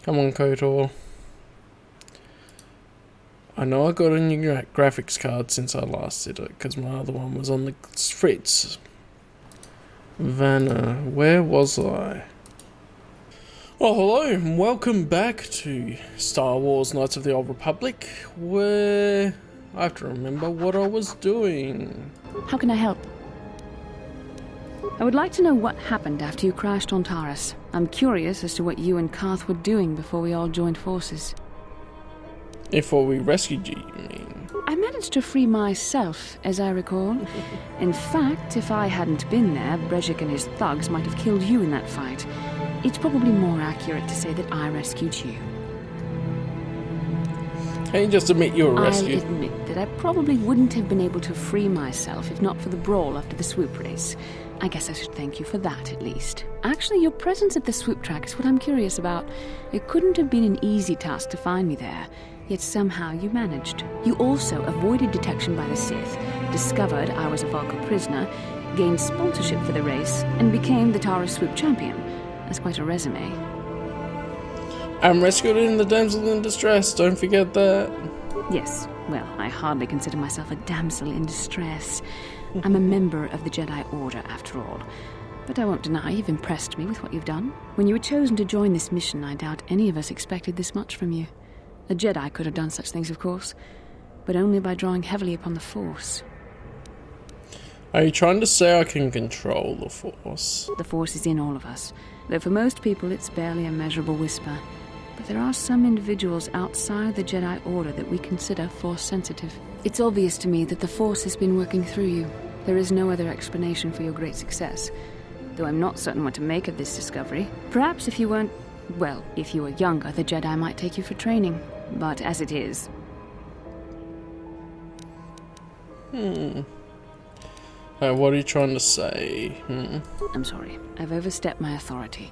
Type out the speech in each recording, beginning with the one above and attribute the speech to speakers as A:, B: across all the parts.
A: Come on, KotOR. I know I got a new graphics card since I last did it, because my other one was on the fritz. Vanna, where was I? Oh, hello, and welcome back to Star Wars Knights of the Old Republic, where I have to remember what I was doing.
B: How can I help? I would like to know what happened after you crashed on Taris. I'm curious as to what you and Karth were doing before we all joined forces.
A: Before we rescued you, you mean?
B: I managed to free myself, as I recall. In fact, if I hadn't been there, Brejik and his thugs might have killed you in that fight. It's probably more accurate to say that I rescued you.
A: Can you just admit you were rescued?
B: I'll admit that I probably wouldn't have been able to free myself if not for the brawl after the swoop race. I guess I should thank you for that, at least. Actually, your presence at the swoop track is what I'm curious about. It couldn't have been an easy task to find me there, yet somehow you managed. You also avoided detection by the Sith, discovered I was a Vulcan prisoner, gained sponsorship for the race, and became the Taris swoop champion. That's quite a resume.
A: I'm rescued in the damsel in distress, don't forget that.
B: Yes, well, I hardly consider myself a damsel in distress. I'm a member of the Jedi Order, after all. But I won't deny you've impressed me with what you've done. When you were chosen to join this mission, I doubt any of us expected this much from you. A Jedi could have done such things, of course, but only by drawing heavily upon the Force.
A: Are you trying to say I can control the Force?
B: The Force is in all of us, though for most people it's barely a measurable whisper. But there are some individuals outside the Jedi Order that we consider Force-sensitive. It's obvious to me that the Force has been working through you. There is no other explanation for your great success, though I'm not certain what to make of this discovery. Perhaps if you weren't... well, if you were younger, the Jedi might take you for training. But as it is...
A: What are you trying to say?
B: I'm sorry. I've overstepped my authority.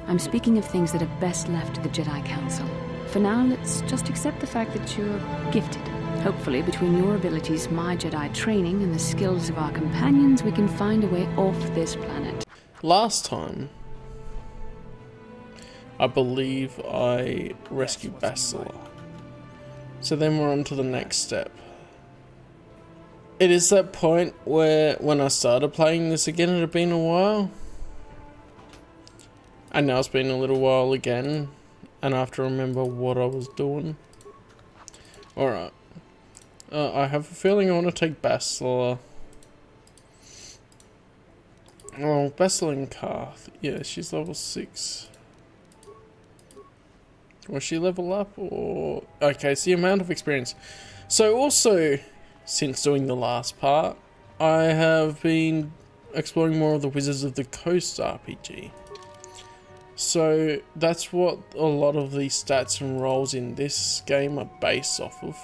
B: I'm speaking of things that are best left to the Jedi Council. For now, let's just accept the fact that you're gifted. Hopefully, between your abilities, my Jedi training, and the skills of our companions, we can find a way off this planet.
A: Last time, I believe I rescued Bastila. So then we're on to the next step. It is that point where, when I started playing this again, it had been a while. And now it's been a little while again, and I have to remember what I was doing. Alright. I have a feeling I want to take Bastila. Oh, Bastila and Karth. Yeah, she's level 6. Was she level up, or... okay, it's the amount of experience. So also, since doing the last part, I have been exploring more of the Wizards of the Coast RPG. So that's what a lot of the stats and rolls in this game are based off of.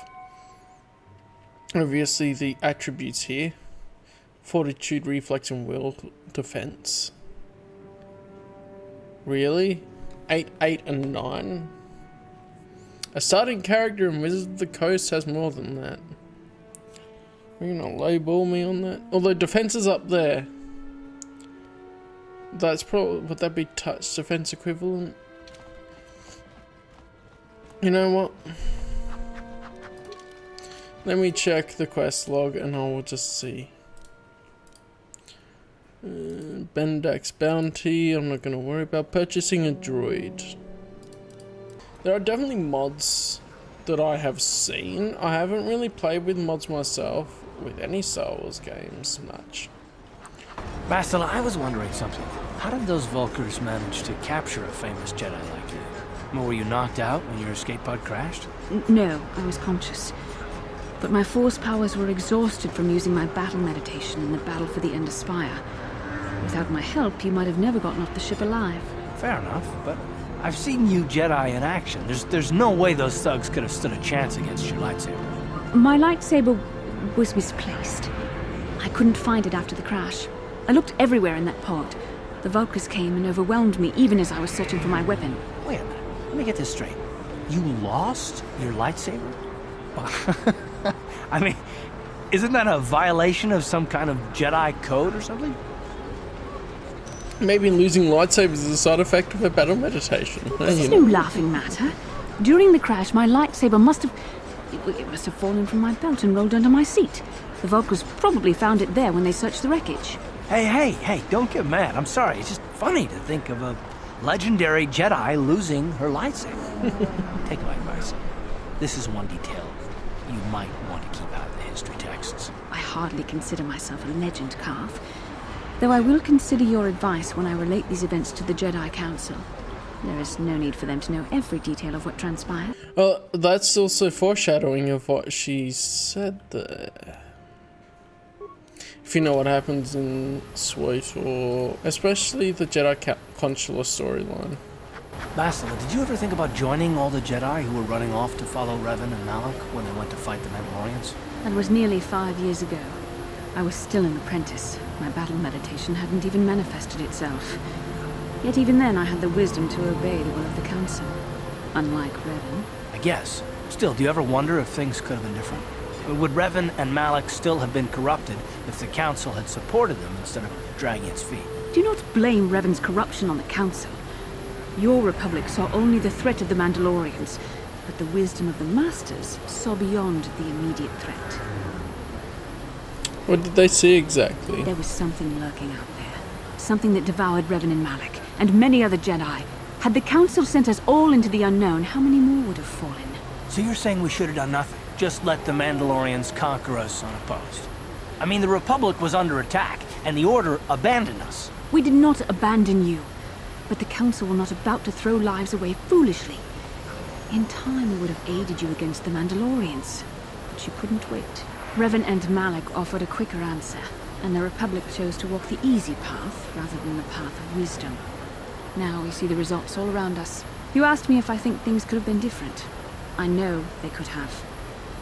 A: Obviously the attributes here: Fortitude, Reflex and Will Defense. Really? 8, 8 and 9? A starting character in Wizards of the Coast has more than that. Are you gonna lowball me on that? Although defense is up there. That's probably... would that be touch defense equivalent? You know what? Let me check the quest log and I will just see. Bendak's bounty. I'm not going to worry about purchasing a droid. There are definitely mods that I have seen. I haven't really played with mods myself with any Star Wars games much.
C: Bastila, I was wondering something. How did those Vulkars manage to capture a famous Jedi like you? Were you knocked out when your escape pod crashed?
B: No, I was conscious. But my Force powers were exhausted from using my battle meditation in the battle for the Ender Spire. Without my help, you might have never gotten off the ship alive.
C: Fair enough, but I've seen you Jedi in action. There's no way those thugs could have stood a chance against your lightsaber.
B: My lightsaber was misplaced. I couldn't find it after the crash. I looked everywhere in that pod. The Vulkars came and overwhelmed me even as I was searching for my weapon.
C: Wait a minute. Let me get this straight. You lost your lightsaber? I mean, isn't that a violation of some kind of Jedi code or something?
A: Maybe losing lightsabers is a side effect of a battle meditation.
B: This is no laughing matter. During the crash, my lightsaber must have... It must have fallen from my belt and rolled under my seat. The Vulcans probably found it there when they searched the wreckage.
C: Hey, don't get mad. I'm sorry. It's just funny to think of a legendary Jedi losing her lightsaber. Take my advice. This is one detail you might want to keep out of the history texts.
B: I hardly consider myself a legend calf, though I will consider your advice when I relate these events to the Jedi Council. There is no need for them to know every detail of what transpired.
A: Well, that's also foreshadowing of what she said there. If you know what happens in SWTOR, especially the Jedi Consular storyline.
C: Bastila, did you ever think about joining all the Jedi who were running off to follow Revan and Malak when they went to fight the Mandalorians?
B: That was nearly 5 years ago. I was still an apprentice. My battle meditation hadn't even manifested itself. Yet even then I had the wisdom to obey the will of the Council. Unlike Revan.
C: I guess. Still, do you ever wonder if things could have been different? Would Revan and Malak still have been corrupted if the Council had supported them instead of dragging its feet?
B: Do not blame Revan's corruption on the Council. Your Republic saw only the threat of the Mandalorians, but the wisdom of the Masters saw beyond the immediate threat.
A: What did they see exactly?
B: There was something lurking out there. Something that devoured Revan and Malak, and many other Jedi. Had the Council sent us all into the unknown, how many more would have fallen?
C: So you're saying we should have done nothing? Just let the Mandalorians conquer us unopposed? I mean, the Republic was under attack, and the Order abandoned us.
B: We did not abandon you, but the Council were not about to throw lives away foolishly. In time, we would have aided you against the Mandalorians, but you couldn't wait. Revan and Malak offered a quicker answer, and the Republic chose to walk the easy path rather than the path of wisdom. Now we see the results all around us. You asked me if I think things could have been different. I know they could have.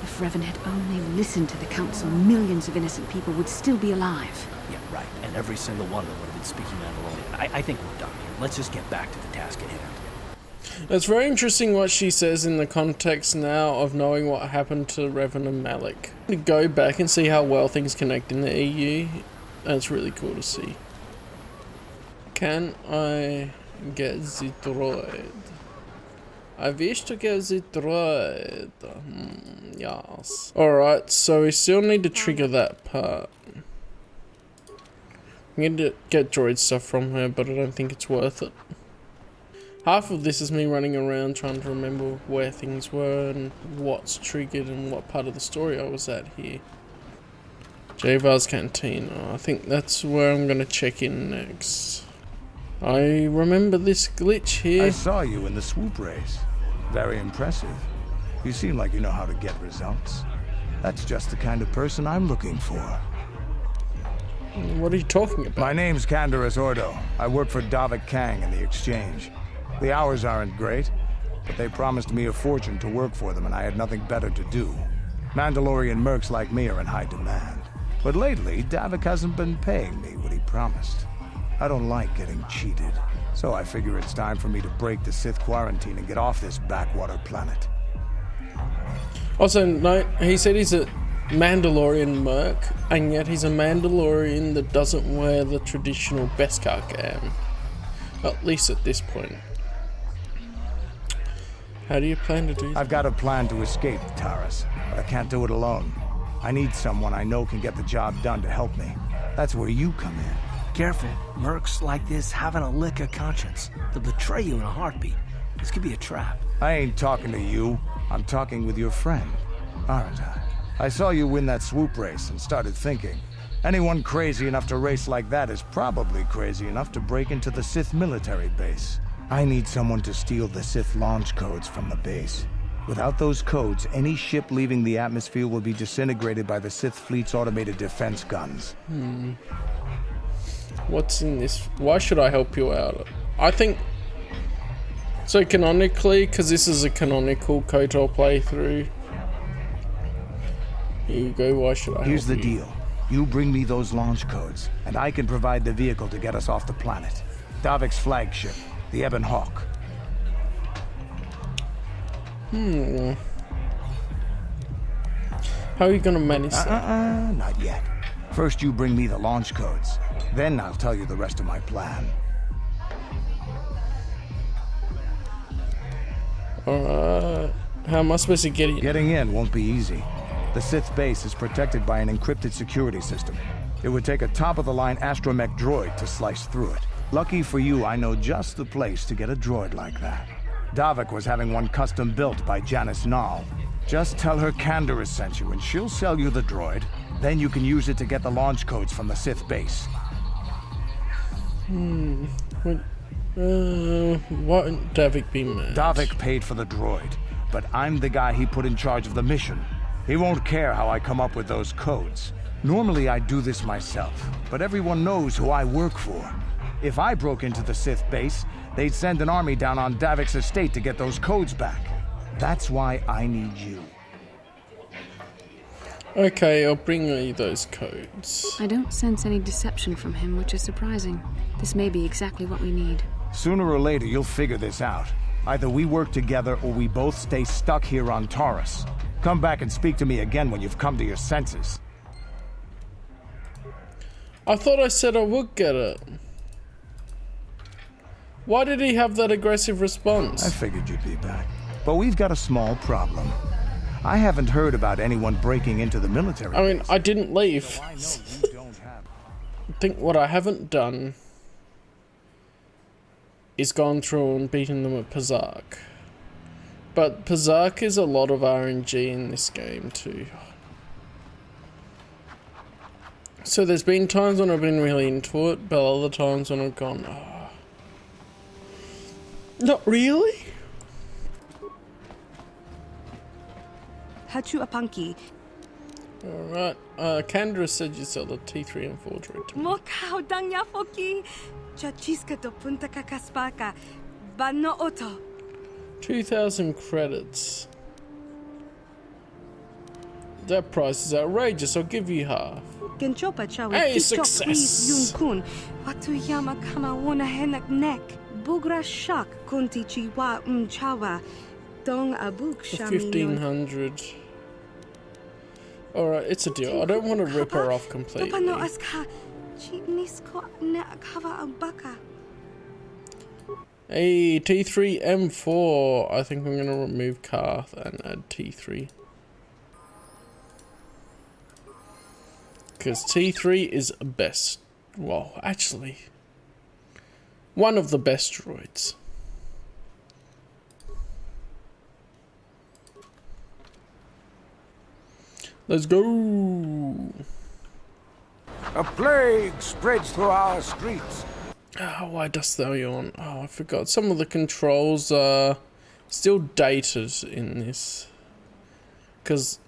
B: If Revan had only listened to the Council, millions of innocent people would still be alive.
C: Yeah, right. And every single one of them would have been speaking Mandalorian. I think we're done here. Let's just get back to the task at hand.
A: It's very interesting what she says in the context now of knowing what happened to Revan and Malak. To go back and see how well things connect in the EU, and it's really cool to see. Can I get the droid? I wish to get the droid. Yes. Alright, so we still need to trigger that part. I'm going to get droid stuff from her, but I don't think it's worth it. Half of this is me running around trying to remember where things were and what's triggered and what part of the story I was at here. Javar's Cantina. I think that's where I'm going to check in next. I remember this glitch here.
D: I saw you in the swoop race. Very impressive. You seem like you know how to get results. That's just the kind of person I'm looking for.
A: What are you talking about?
D: My name's Candaris Ordo. I work for Davik Kang in the Exchange. The hours aren't great, but they promised me a fortune to work for them and I had nothing better to do. Mandalorian mercs like me are in high demand. But lately, Davik hasn't been paying me what he promised. I don't like getting cheated, so I figure it's time for me to break the Sith quarantine and get off this backwater planet.
A: Also, no, he said he's a Mandalorian merc, and yet he's a Mandalorian that doesn't wear the traditional Beskar cam. At least at this point. How do you plan to do that?
D: I've got a plan to escape Taris, but I can't do it alone. I need someone I know can get the job done to help me. That's where you come in.
C: Careful. Mercs like this haven't a lick of conscience. They'll betray you in a heartbeat. This could be a trap.
D: I ain't talking to you. I'm talking with your friend, aren't I? I saw you win that swoop race and started thinking. Anyone crazy enough to race like that is probably crazy enough to break into the Sith military base. I need someone to steal the Sith launch codes from the base. Without those codes, any ship leaving the atmosphere will be disintegrated by the Sith fleet's automated defense guns.
A: What's in this? Why should I help you out? I think... So canonically, because this is a canonical KotOR playthrough. Here you go, why should I
D: Here's the
A: help you?
D: deal. You bring me those launch codes, and I can provide the vehicle to get us off the planet. Davik's flagship, the Ebon Hawk.
A: How are you gonna manage that?
D: Not yet. First you bring me the launch codes. Then I'll tell you the rest of my plan.
A: Alright. How am I supposed to get in?
D: Getting in won't be easy. The Sith base is protected by an encrypted security system. It would take a top-of-the-line astromech droid to slice through it. Lucky for you, I know just the place to get a droid like that. Davik was having one custom built by Janice Nall. Just tell her Candoris sent you and she'll sell you the droid. Then you can use it to get the launch codes from the Sith base.
A: What wouldn't Davik be mad?
D: Davik paid for the droid, but I'm the guy he put in charge of the mission. He won't care how I come up with those codes. Normally I do this myself, but everyone knows who I work for. If I broke into the Sith base, they'd send an army down on Davik's estate to get those codes back. That's why I need you.
A: Okay, I'll bring you those codes.
B: I don't sense any deception from him, which is surprising. This may be exactly what we need.
D: Sooner or later, you'll figure this out. Either we work together or we both stay stuck here on Taris. Come back and speak to me again when you've come to your senses.
A: I thought I said I would get it. Why did he have that aggressive response?
D: I figured you'd be back. But we've got a small problem. I haven't heard about anyone breaking into the military.
A: I mean, I didn't leave.
D: So I know you don't have...
A: I think what I haven't done is gone through and beaten them at Pazak. But Pazak is a lot of RNG in this game too. So there's been times when I've been really into it, but other times when I've gone, oh, not really?
E: Hachu apanki.
A: Alright, Kendra said you sell the T3 and 4 droid to me.
E: Mokau dangya foki. Chachiska to punta kakaspaka. Bano oto.
A: 2,000 credits. That price is outrageous, I'll give you half.
E: Genchopa chawi.
A: Hey, success!
E: Yun kun. Watu yama kama wona henak nek. Bugra shak kunti chiwa chawa. Dong abuk
A: For
E: shami.
A: 1,500. Alright, it's a deal. I don't want to rip her off completely.
E: Topano aska. Chinisko na kava abaka.
A: Hey, T3 M4. I think I'm going to remove Karth and add T3. Because T3 is best. Well, actually, one of the best droids. Let's go.
F: A plague spreads through our streets.
A: Oh, why dost thou yawn? Oh, I forgot. Some of the controls are still dated in this. Because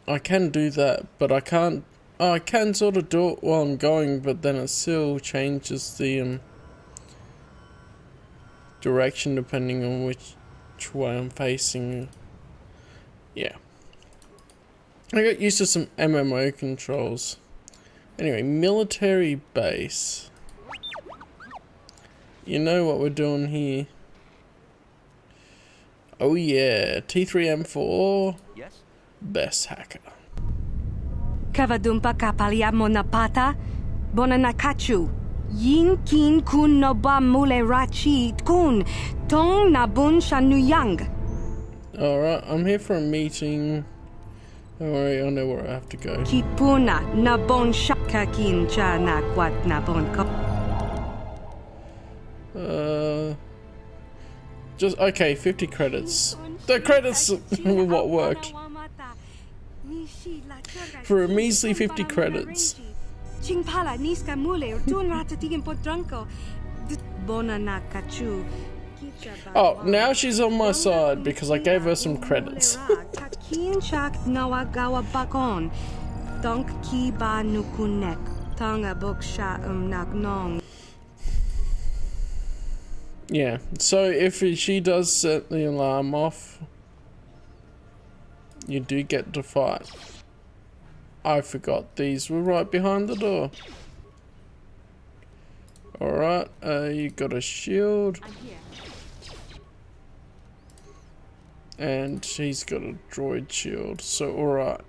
A: I can do that, but I can't. Oh, I can sort of do it while I'm going, but then it still changes the direction depending on which way I'm facing. Yeah. I got used to some MMO controls. Anyway, military base. You know what we're doing here. Oh yeah, T3M4.
C: Yes?
E: Best hacker. Kavadumpa kapalia monapata. Bonanakachu. Yin kin kun noba mule rachi kun. Tong nabun shanuyang.
A: Alright, I'm here for a meeting. Don't worry, I know where I have to go.
E: Kipuna nabon shakakin cha na kwat nabon ko.
A: Just, okay, 50 credits. The credits were what worked. For a measly 50 credits. Oh, now she's on my side because I gave her some credits. Yeah, so if she does set the alarm off, you do get to fight. I forgot these were right behind the door. Alright, you got a shield. And she's got a droid shield, so alright.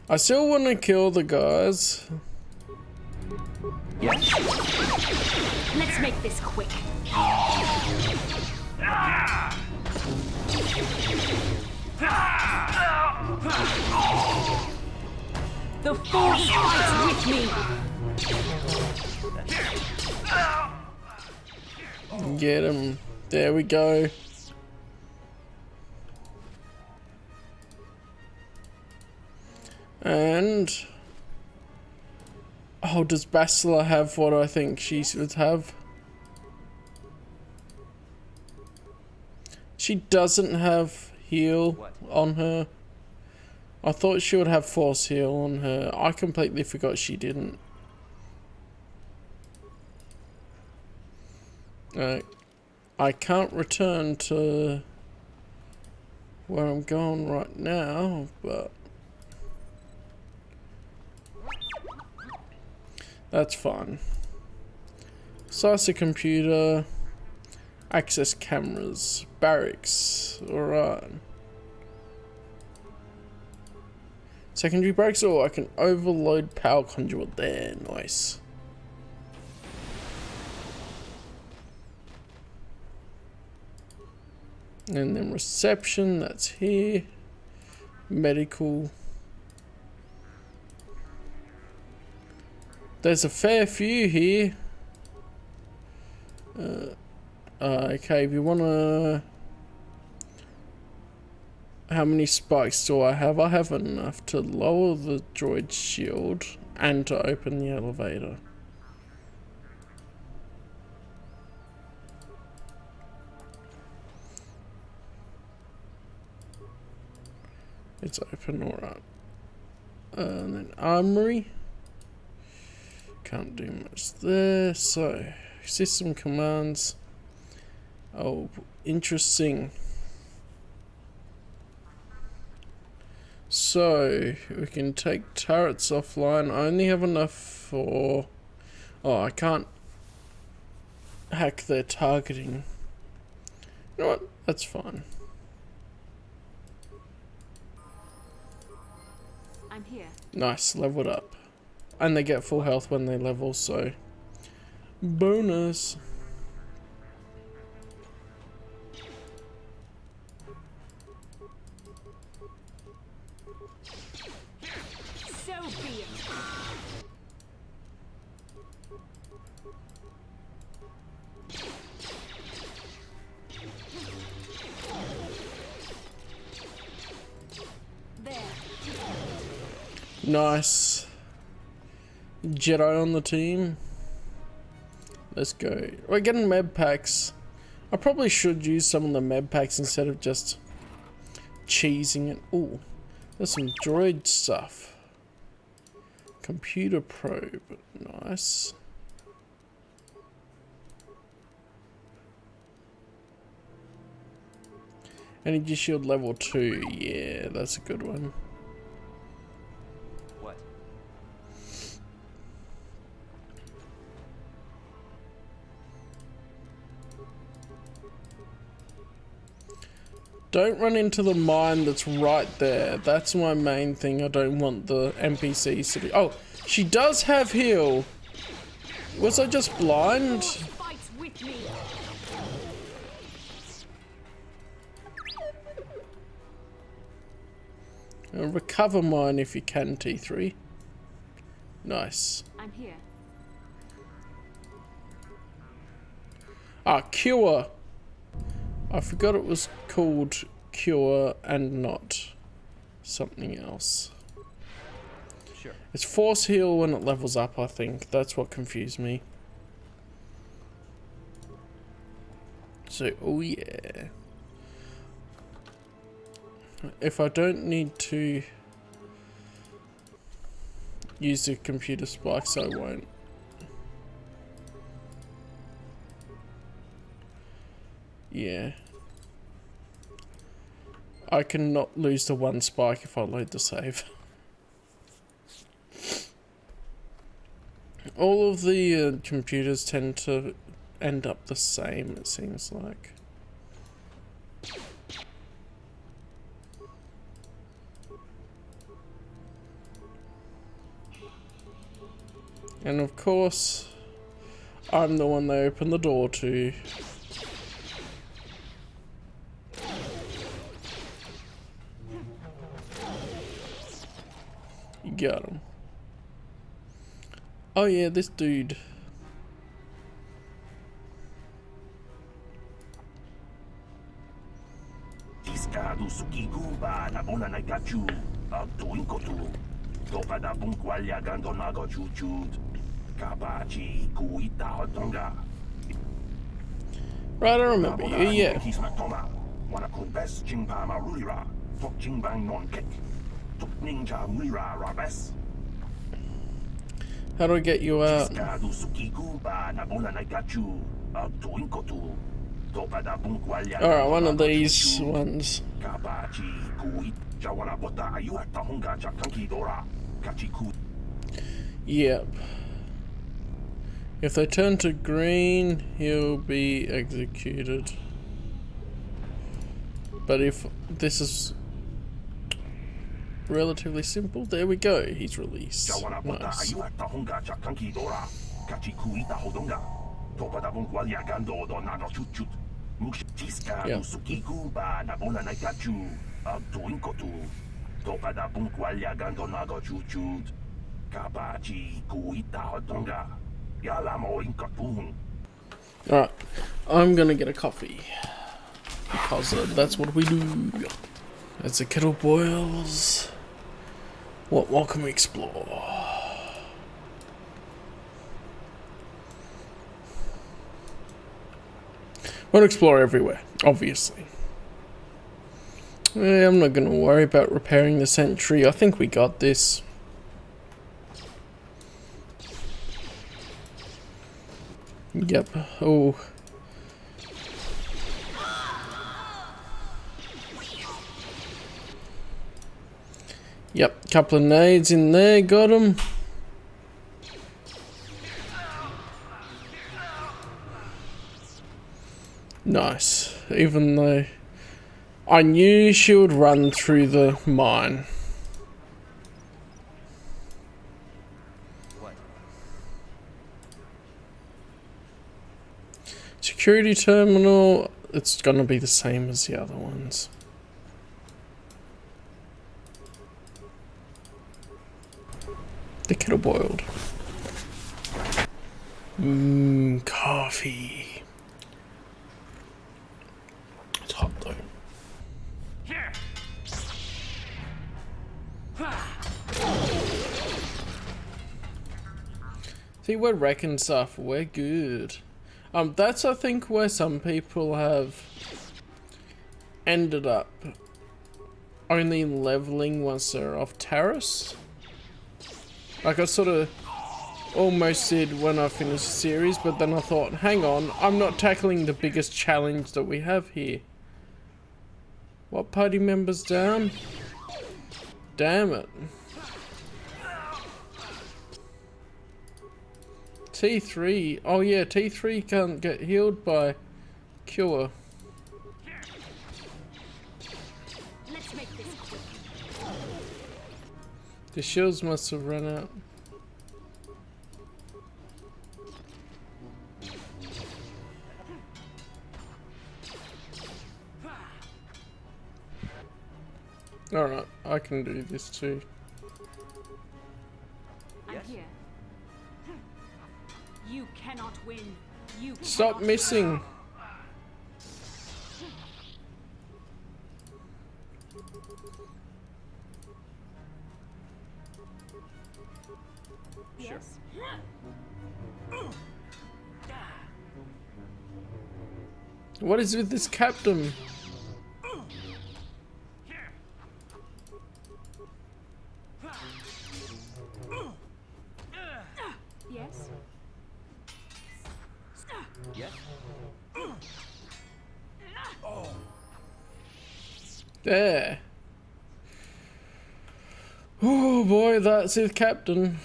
A: I still want to kill the guys.
C: Yeah.
G: Let's Let's make this quick. The Force fights with me!
A: Get him. There we go. And... oh, does Bastila have what I think she should have? She doesn't have heal on her. I thought she would have force heal on her. I completely forgot she didn't. I can't return to where I'm going right now, but that's fine. Size of computer, access cameras, barracks, alright. Secondary barracks, oh, I can overload power conduit there, nice. And then reception, that's here. Medical. There's a fair few here. Okay, if you wanna... how many spikes do I have? I have enough to lower the droid's shield and to open the elevator. It's open, alright. And then armory. Can't do much there. So, system commands. Oh, interesting. So, we can take turrets offline. I only have enough for... oh, I can't hack their targeting. You know what? That's fine.
G: I'm here.
A: Nice, leveled up. And they get full health when they level, so... bonus!
G: So be it. There.
A: Nice. Jedi on the team. Let's go. We're getting med packs. I probably should use some of the med packs instead of just cheesing it. Ooh, there's some droid stuff. Computer probe. Nice. Energy shield level 2. Yeah, that's a good one. Don't run into the mine that's right there. That's my main thing. I don't want the NPCs to be... oh, she does have heal. Was I just blind?
G: Fights with me.
A: Recover mine if you can, T3. Nice.
G: I'm here.
A: Ah, cure. I forgot it was called cure and not something else.
C: Sure.
A: It's force heal when it levels up, I think. That's what confused me. So, oh yeah. If I don't need to use the computer spikes, I won't. Yeah. I cannot lose the one spike if I load the save. All of the computers tend to end up the same, it seems like. And of course, I'm the one they opened the door to. You got him. Oh yeah, this dude. Right, I remember you, yeah. How do I get you out? Alright, one of these ones. Yep. If they turn to green, he'll be executed. But if this is relatively simple, there we go, he's released. Nice. Yeah. Alright, I'm gonna get a coffee. Because that's what we do. As the kettle boils, what more can we explore? We'll explore everywhere, obviously. I'm not gonna worry about repairing the sentry. I think we got this. Yep. Oh. Yep. Couple of nades in there. Got him. Nice. Even though I knew she would run through the mine. Security terminal, it's gonna be the same as the other ones. The kettle boiled. Coffee. It's hot though. See, we're wrecking stuff. We're good. That's I think where some people have ended up only leveling once they're off Taris. Like I sort of almost did when I finished the series, but then I thought, hang on, I'm not tackling the biggest challenge that we have here. What party members down? Damn it. T3. Oh yeah, T3 can't get healed by cure.
G: Let's make this quick.
A: The shields must have run out. Alright, I can do this too.
G: I'm here. You cannot win. You
A: Stop
G: cannot
A: missing.
G: Yes.
A: What is with this captain?
G: Yes.
A: There. Oh boy, that's his captain.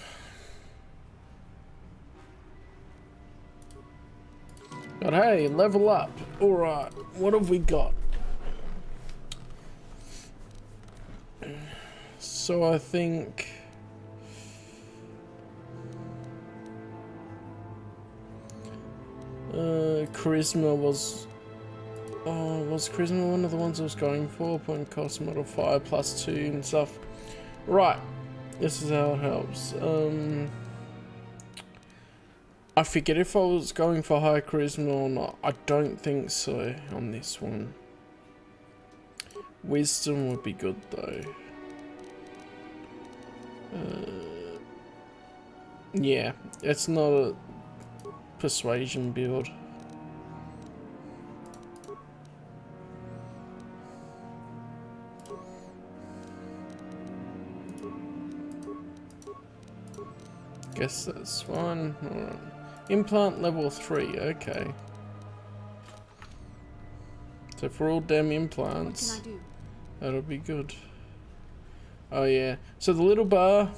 A: But hey, level up. Alright, what have we got? So I think... Charisma was... Oh, was Charisma one of the ones I was going for? Point cost model 5 +2 and stuff. Right. This is how it helps. I forget if I was going for high charisma or not. I don't think so on this one. Wisdom would be good though. Yeah, it's not a persuasion build. Guess that's fine. Alright. Implant level 3, okay. So for all damn implants,
G: What can I do?
A: that'll be good. Oh yeah, so the little bar,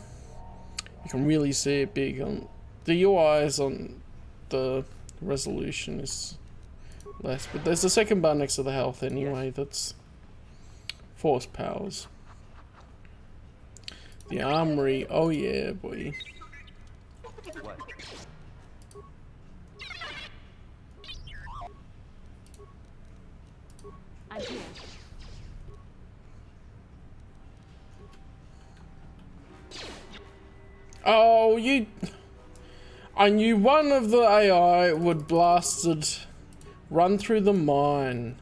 A: you can really see it big on the UIs on the resolution is less, but there's a second bar next to the health anyway, that's force powers. The armory, oh yeah boy.
G: I'm here.
A: Oh, you... I knew one of the AI would blasted run through the mine.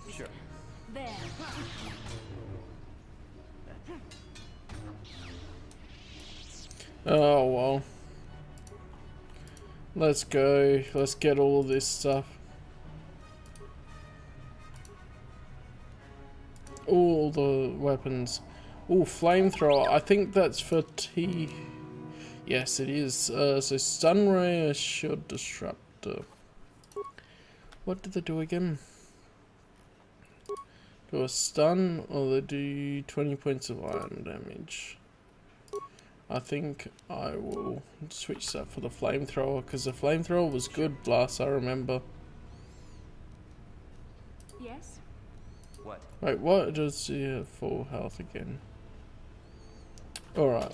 C: Sure.
G: There.
A: Oh, well. Let's go. Let's get all of this stuff. All the weapons. Oh, flamethrower. I think that's for T. Yes, it is. So stun ray, shield disruptor. What did they do again? Do a stun, or they do 20 points of iron damage. I think I will switch that for the flamethrower, because the flamethrower was good last I remember.
G: Yes?
C: What?
A: Wait, what? Does he have full health again? Alright.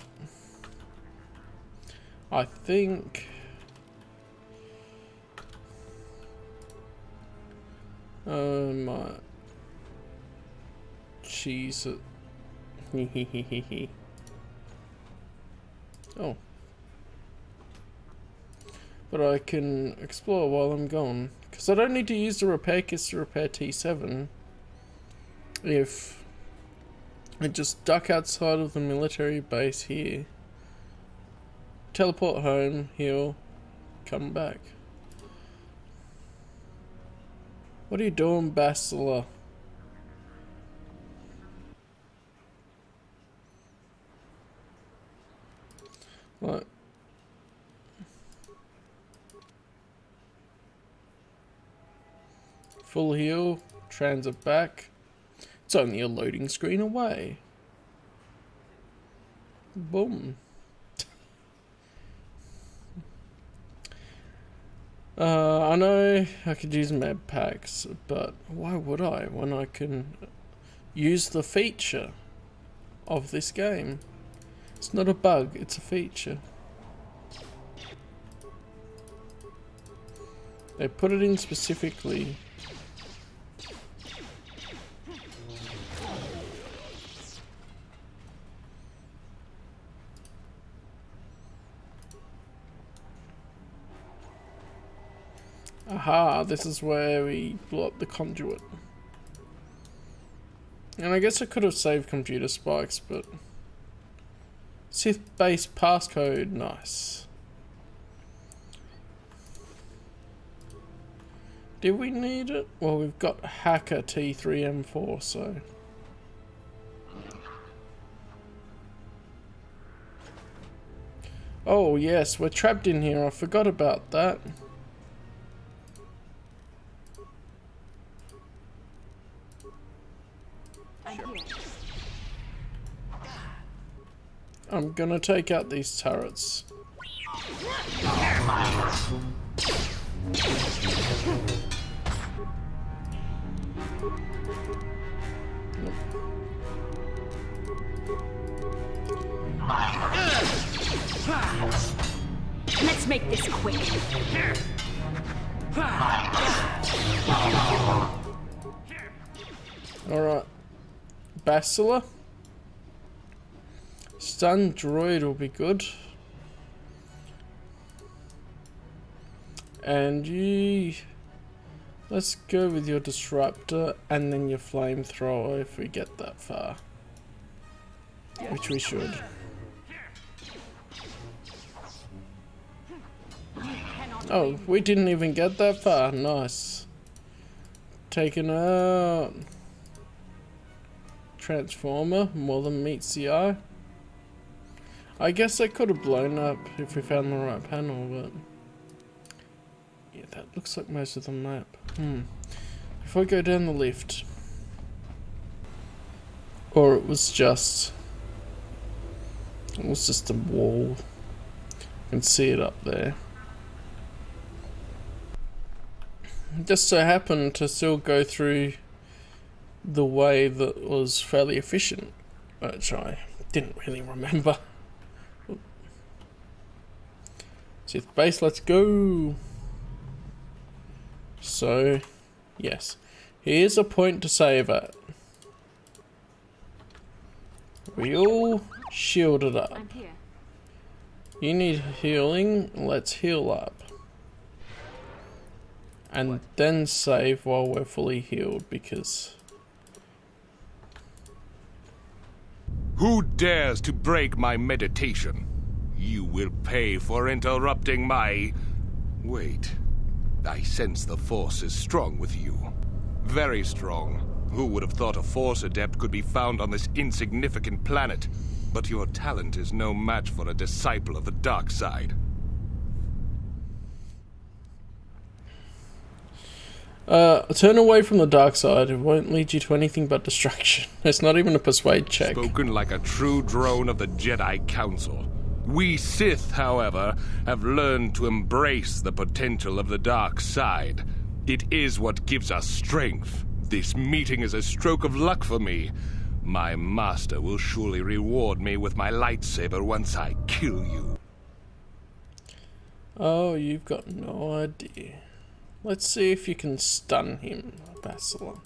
A: I think... my... Cheese... Oh. But I can explore while I'm gone. Because I don't need to use the repair kits to repair T7. If I just duck outside of the military base here. Teleport home, heal, come back. What are you doing, Bastila? What? Full heal, transit back. It's only a loading screen away. Boom. I know I could use med packs, but why would I when I can use the feature of this game? It's not a bug, it's a feature. They put it in specifically. Aha, this is where we blew up the conduit. And I guess I could have saved computer spikes, but... Sith-based passcode, nice. Did we need it? Well, we've got hacker T3M4, so... Oh yes, we're trapped in here, I forgot about that. I'm gonna take out these turrets.
G: Let's make this quick.
A: Alright. Bacilla. Stun droid will be good. And you... Let's go with your disruptor and then your flamethrower if we get that far. Which we should. Oh, we didn't even get that far. Nice. Taken out. Transformer, more than meets the eye. I guess I could have blown up if we found the right panel, but... Yeah, that looks like most of the map. If I go down the lift... Or it was just... It was just a wall. You can see it up there. Just so happened to still go through the way that was fairly efficient, which I didn't really remember. Sith base, let's go. So, yes, here's a point to save at. We all shielded up.
G: I'm here.
A: You need healing, let's heal up. And then save while we're fully healed, because...
F: Who dares to break my meditation? You will pay for interrupting my... Wait. I sense the Force is strong with you. Very strong. Who would have thought a Force adept could be found on this insignificant planet? But your talent is no match for a disciple of the dark side.
A: Turn away from the dark side. It won't lead you to anything but destruction. It's not even a persuade check.
F: Spoken like a true drone of the Jedi Council. We Sith, however, have learned to embrace the potential of the dark side. It is what gives us strength. This meeting is a stroke of luck for me. My master will surely reward me with my lightsaber once I kill you.
A: Oh, you've got no idea. Let's see if you can stun him, Bacilla.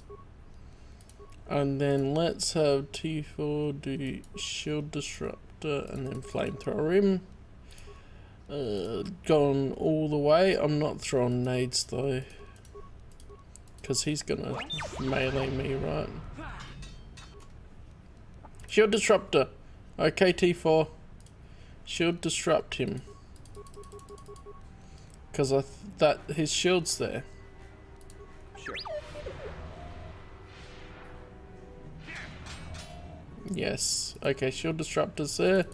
A: And then let's have T4 do shield disruptor and then flamethrower him. Gone all the way. I'm not throwing nades though, because he's gonna melee me, right? Shield disruptor. Okay, T4. Shield disrupt him. Because that his shield's there.
C: Sure.
A: Yes. Okay, shield disruptor's there.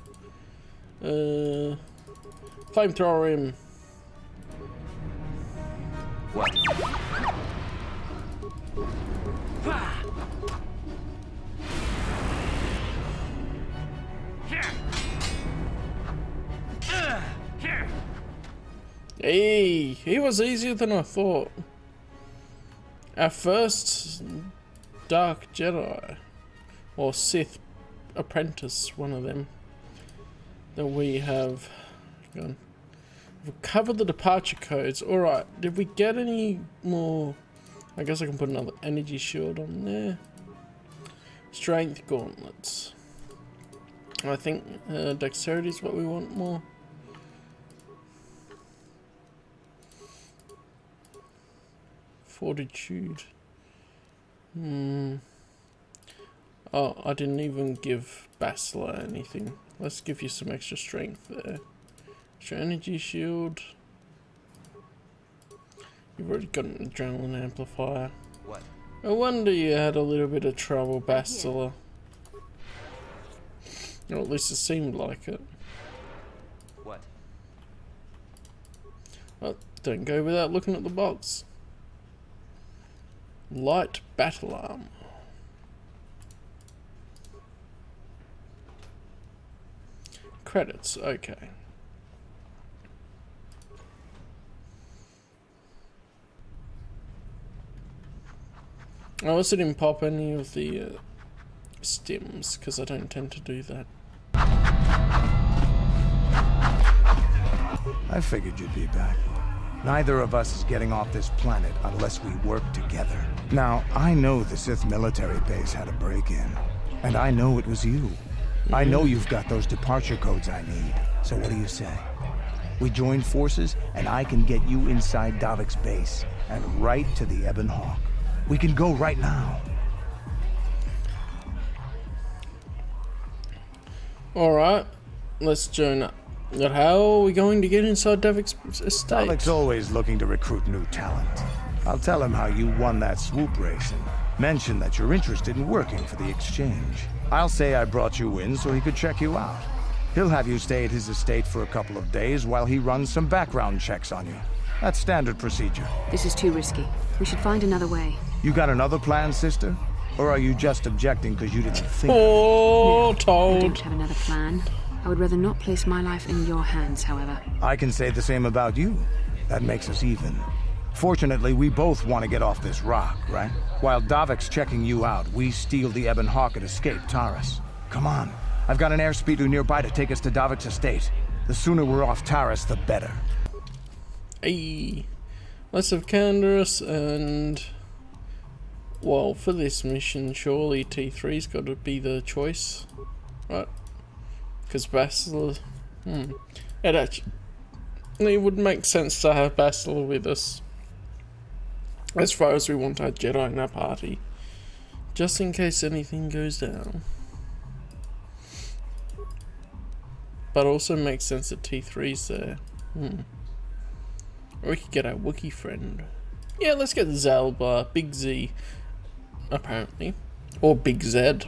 A: Flamethrower him.
C: What?
A: Hey, he was easier than I thought. Our first Dark Jedi, or Sith apprentice, one of them, that we have gone. We've covered the departure codes. Alright, did we get any more? I guess I can put another energy shield on there. Strength gauntlets. I think dexterity is what we want more. Fortitude. Oh, I didn't even give Bacilla anything. Let's give you some extra strength there. Extra energy shield. You've already got an adrenaline amplifier.
C: What?
A: No wonder you had a little bit of trouble, Bacilla. Or at least it seemed like it.
C: What?
A: Well, don't go without looking at the box. Light battle armor. Credits, okay. I also didn't pop any of the stims because I don't tend to do that.
D: I figured you'd be back. Neither of us is getting off this planet unless we work together. Now, I know the Sith military base had a break-in, and I know it was you. I know you've got those departure codes I need. So what do you say? We join forces, and I can get you inside Davik's base, and right to the Ebon Hawk. We can go right now.
A: Alright, let's join up. But how are we going to get inside Davik's estate?
D: Davik's always looking to recruit new talent. I'll tell him how you won that swoop race and mention that you're interested in working for the exchange. I'll say I brought you in so he could check you out. He'll have you stay at his estate for a couple of days while he runs some background checks on you. That's standard procedure.
B: This is too risky. We should find another way.
D: You got another plan, sister? Or are you just objecting because you didn't think?
A: Oh,
B: I
A: told.
B: don't have another plan. I would rather not place my life in your hands, however.
D: I can say the same about you. That makes us even. Fortunately, we both want to get off this rock, right? While Davik's checking you out, we steal the Ebon Hawk and escape Taris. Come on. I've got an airspeeder nearby to take us to Davik's estate. The sooner we're off Taris, the better.
A: Hey. Let's have Candaris and... Well, for this mission, surely T3's got to be the choice, right? Because Bastila... It actually would make sense to have Bastila with us. As far as we want our Jedi in our party. Just in case anything goes down. But also makes sense that T3's there. Or we could get our Wookiee friend. Yeah, let's get Zalbar, Big Z, apparently. Or Big Z,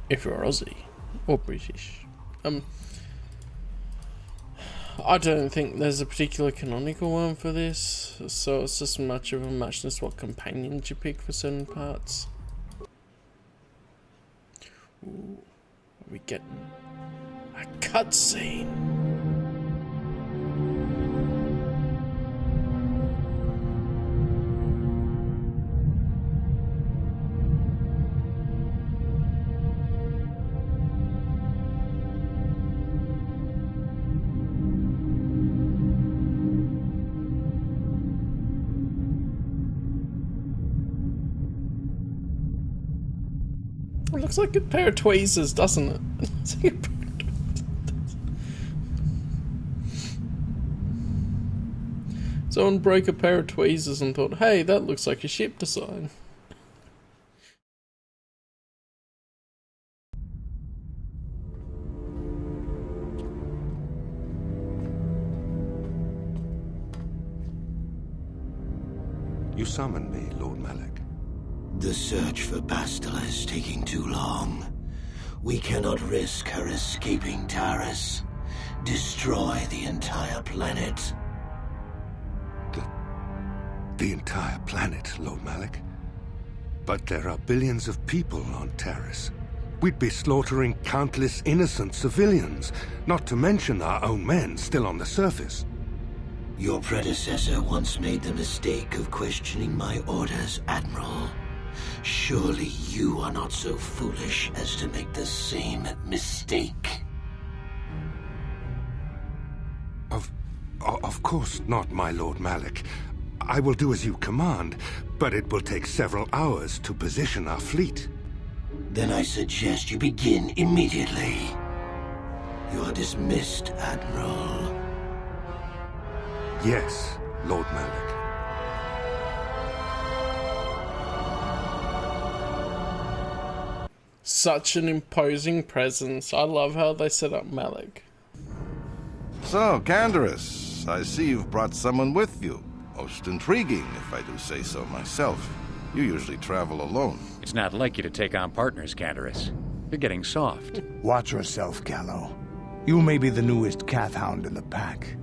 A: if you're Aussie. Or British. I don't think there's a particular canonical one for this, so it's just much of a muchness what companions you pick for certain parts. Ooh, are we getting a cutscene? It looks like a pair of tweezers, doesn't it? It's like a pair of tweezers. Someone broke a pair of tweezers and thought, hey, that looks like a ship design.
F: You summoned me, Lord Malak.
H: The search for Bastila is taking too long. We cannot risk her escaping Taris. Destroy the entire planet.
F: The entire planet, Lord Malak? But there are billions of people on Taris. We'd be slaughtering countless innocent civilians, not to mention our own men still on the surface.
H: Your predecessor once made the mistake of questioning my orders, Admiral. Surely you are not so foolish as to make the same mistake.
F: Of course not, my Lord Malak. I will do as you command, but it will take several hours to position our fleet.
H: Then I suggest you begin immediately. You are dismissed, Admiral.
F: Yes, Lord Malak.
A: Such an imposing presence. I love how they set up Malak.
I: So, Candaris, I see you've brought someone with you. Most intriguing, if I do say so myself. You usually travel alone.
J: It's not like you to take on partners, Candaris. You're getting soft.
D: Watch yourself, Callow. You may be the newest Cath Hound in the pack,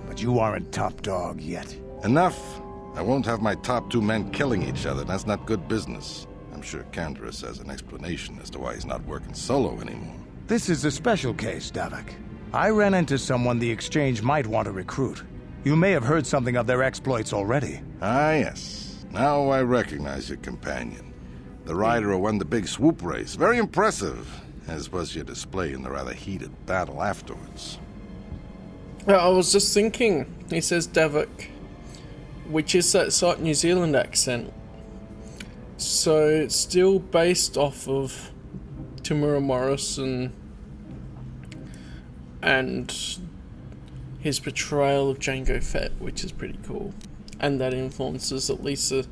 D: but you aren't top dog yet.
I: Enough. I won't have my top two men killing each other. That's not good business. I'm sure Candaris has an explanation as to why he's not working solo anymore.
D: This is a special case, Davik. I ran into someone the Exchange might want to recruit. You may have heard something of their exploits already.
I: Ah, yes. Now I recognize your companion. The rider who won the big swoop race. Very impressive, as was your display in the rather heated battle afterwards.
A: Well, I was just thinking, he says Davik, which is that slight New Zealand accent. So it's still based off of Tamura Morris and his portrayal of Jango Fett, which is pretty cool. And that influences at least the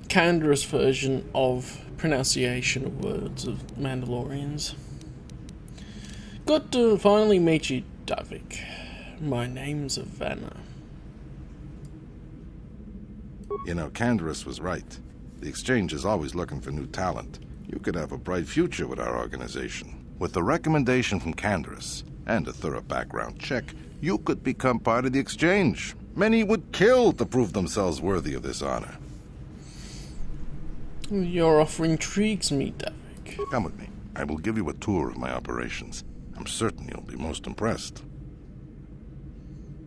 A: Canada's version of pronunciation of words of Mandalorians. Good to finally meet you, Davik. My name's Havana.
I: You know, Candaris was right. The Exchange is always looking for new talent. You could have a bright future with our organization. With a recommendation from Candaris and a thorough background check, you could become part of the Exchange. Many would kill to prove themselves worthy of this honor.
A: Your offer intrigues me, Davik.
I: Come with me. I will give you a tour of my operations. I'm certain you'll be most impressed.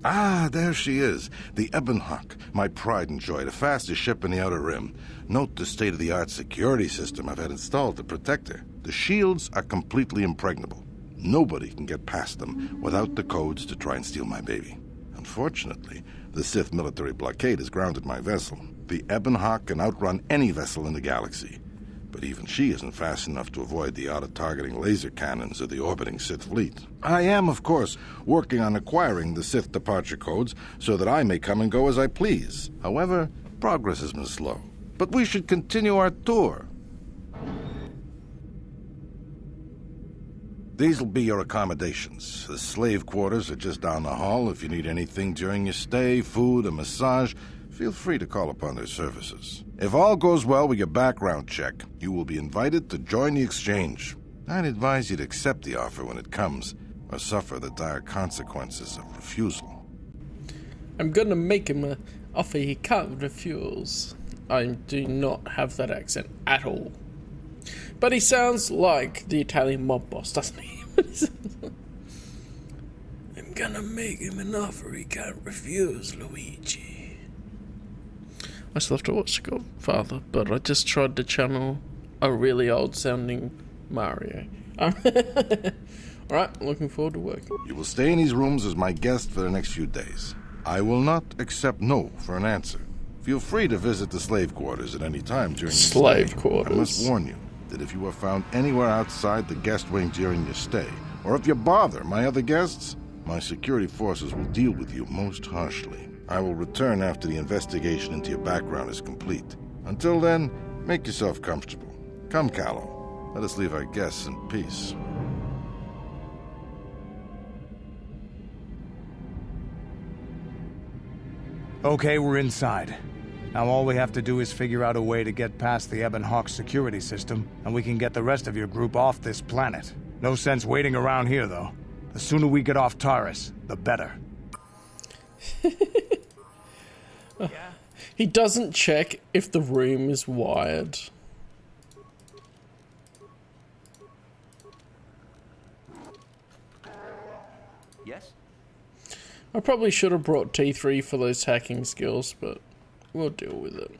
I: Ah, there she is. The Ebon Hawk, my pride and joy, the fastest ship in the Outer Rim. Note the state-of-the-art security system I've had installed to protect her. The shields are completely impregnable. Nobody can get past them without the codes to try and steal my baby. Unfortunately, the Sith military blockade has grounded my vessel. The Ebon Hawk can outrun any vessel in the galaxy. But even she isn't fast enough to avoid the auto-targeting laser cannons of the orbiting Sith fleet. I am, of course, working on acquiring the Sith departure codes so that I may come and go as I please. However, progress has been slow. But we should continue our tour. These will be your accommodations. The slave quarters are just down the hall. If you need anything during your stay, food, a massage, feel free to call upon their services. If all goes well with your background check, you will be invited to join the Exchange. I'd advise you to accept the offer when it comes, or suffer the dire consequences of refusal.
A: I'm gonna make him an offer he can't refuse. I do not have that accent at all. But he sounds like the Italian mob boss, doesn't he? I'm gonna make him an offer he can't refuse, Luigi. I still have to watch Godfather, but I just tried to channel a really old-sounding Mario. Alright, looking forward to working.
I: You will stay in these rooms as my guest for the next few days. I will not accept no for an answer. Feel free to visit the slave quarters at any time during your
A: Slave
I: stay.
A: quarters.
I: I must warn you that if you are found anywhere outside the guest wing during your stay, or if you bother my other guests, my security forces will deal with you most harshly. I will return after the investigation into your background is complete. Until then, make yourself comfortable. Come, Callum. Let us leave our guests in peace.
D: Okay, we're inside. Now all we have to do is figure out a way to get past the Ebon Hawk security system, and we can get the rest of your group off this planet. No sense waiting around here, though. The sooner we get off Taris, the better.
A: He doesn't check if the room is wired.
C: Yes?
A: I probably should have brought T3 for those hacking skills, but we'll deal with it.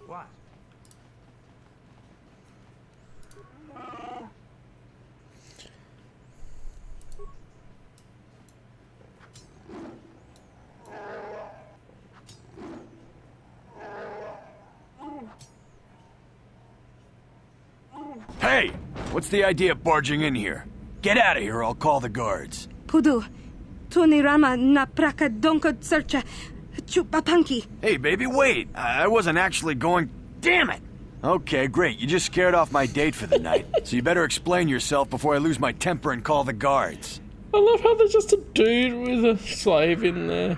C: What?
K: Hey! What's the idea of barging in here? Get out of here or I'll call the guards.
E: Pudu, Tunirama na praka donko searcha chupapanki.
K: Hey, baby, wait! I wasn't actually going... Damn it! Okay, great. You just scared off my date for the night. So you better explain yourself before I lose my temper and call the guards.
A: I love how there's just a dude with a slave in there.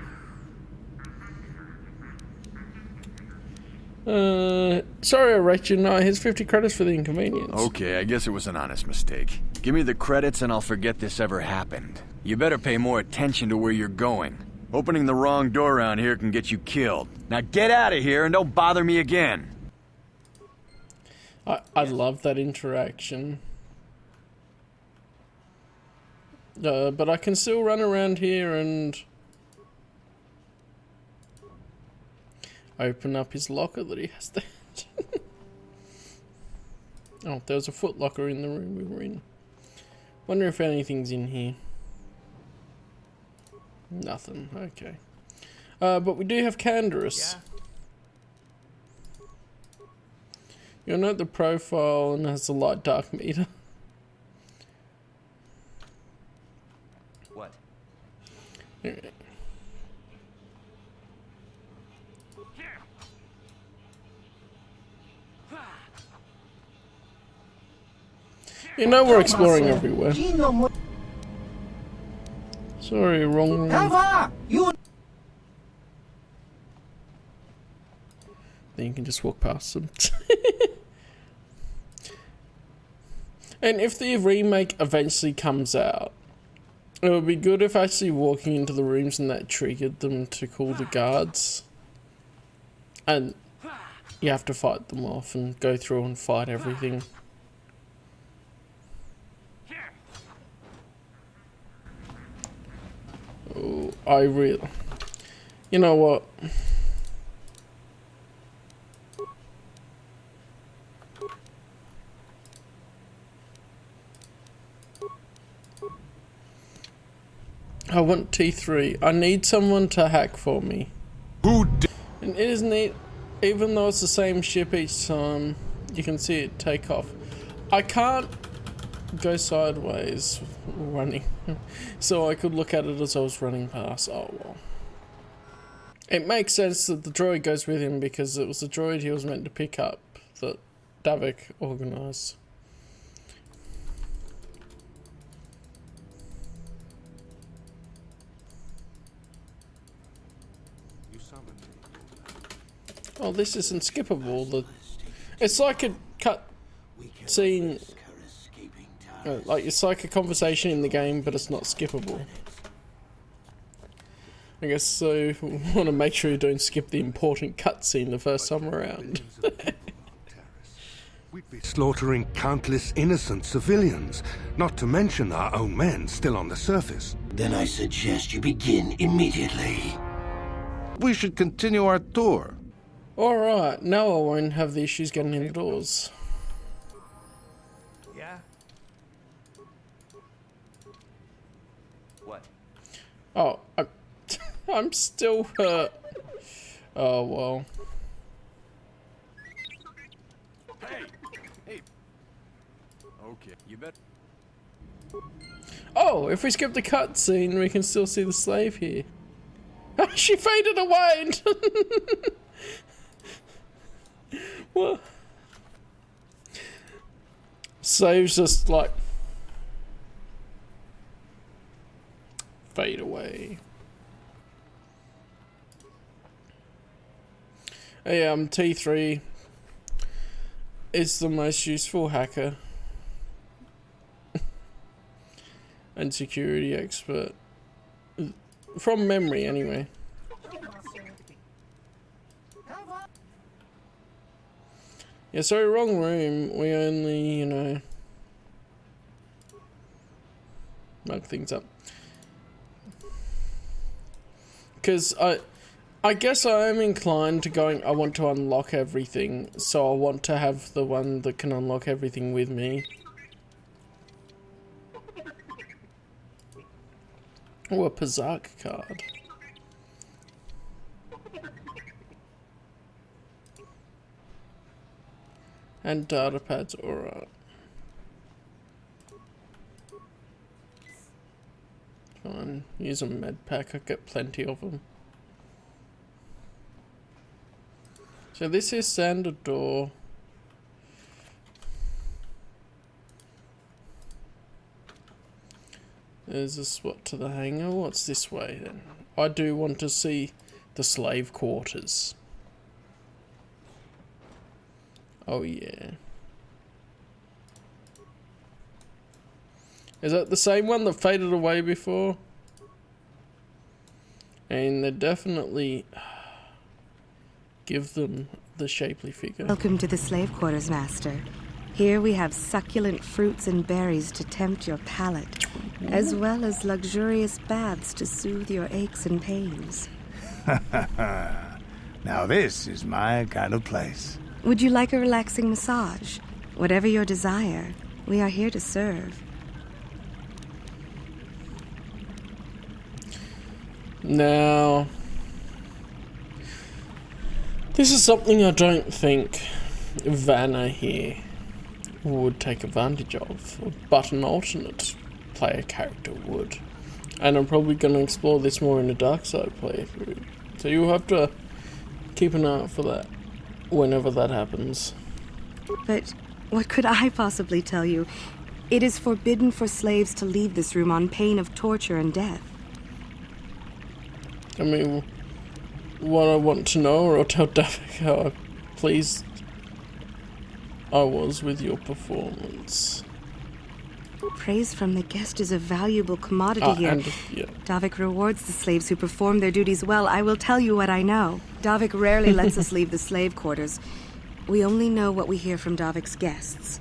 A: Sorry I wrecked you. No, here's 50 credits for the inconvenience.
K: Okay, I guess it was an honest mistake. Give me the credits and I'll forget this ever happened. You better pay more attention to where you're going. Opening the wrong door around here can get you killed. Now get out of here and don't bother me again.
A: I love that interaction. But I can still run around here and open up his locker that he has there. Oh, there was a foot locker in the room we were in. Wonder if anything's in here. Nothing. Okay. But we do have Candaris. You'll note the profile and has a light dark meter.
C: What?
A: You know we're exploring everywhere. Sorry, wrong room. Then you can just walk past them. And if the remake eventually comes out, it would be good if actually walking into the rooms and that triggered them to call the guards. And you have to fight them off and go through and fight everything. Oh, you know what? I want T3. I need someone to hack for me. And it is neat, even though it's the same ship each time, you can see it take off. I can't go sideways running, so I could look at it as I was running past. Oh well. It makes sense that the droid goes with him because it was the droid he was meant to pick up that Davik organised. Oh, this isn't skippable. It's like a cut scene. Like it's like a conversation in the game, but it's not skippable. I guess so. We want to make sure you don't skip the important cutscene the first time around.
F: We'd be slaughtering countless innocent civilians, not to mention our own men still on the surface.
H: Then I suggest you begin immediately.
I: We should continue our tour.
A: Alright, now I won't have the issues getting in the doors.
C: Yeah? What?
A: Oh, I'm still hurt. Oh, well.
K: Hey. Okay, you bet.
A: Oh, if we skip the cutscene, we can still see the slave here. She faded away! What? Slaves just like fade away. Hey, T3 is the most useful hacker and security expert from memory, anyway. Yeah, sorry, wrong room. We only, you know, mug things up. Because I guess I am inclined to going, I want to unlock everything, so I want to have the one that can unlock everything with me. Oh, a Pazak card. And data pads, alright. Fine, use a med pack, I get plenty of them. So this is standard door. There's a spot to the hangar. What's this way then? I do want to see the slave quarters. Oh yeah. Is that the same one that faded away before? And they definitely give them the shapely figure.
E: Welcome to the slave quarters, Master. Here we have succulent fruits and berries to tempt your palate, as well as luxurious baths to soothe your aches and pains.
D: Now this is my kind of place.
E: Would you like a relaxing massage? Whatever your desire, we are here to serve.
A: Now, this is something I don't think Vanna here would take advantage of, but an alternate player character would. And I'm probably going to explore this more in a dark side playthrough. So you'll have to keep an eye out for that whenever that happens.
E: But what could I possibly tell you? It is forbidden for slaves to leave this room on pain of torture and death.
A: I mean, what I want to know, or I'll tell Davik how pleased I was with your performance.
E: Praise from the guest is a valuable commodity here.
A: Yeah.
E: Davik rewards the slaves who perform their duties well. I will tell you what I know. Davik rarely lets us leave the slave quarters. We only know what we hear from Davik's guests.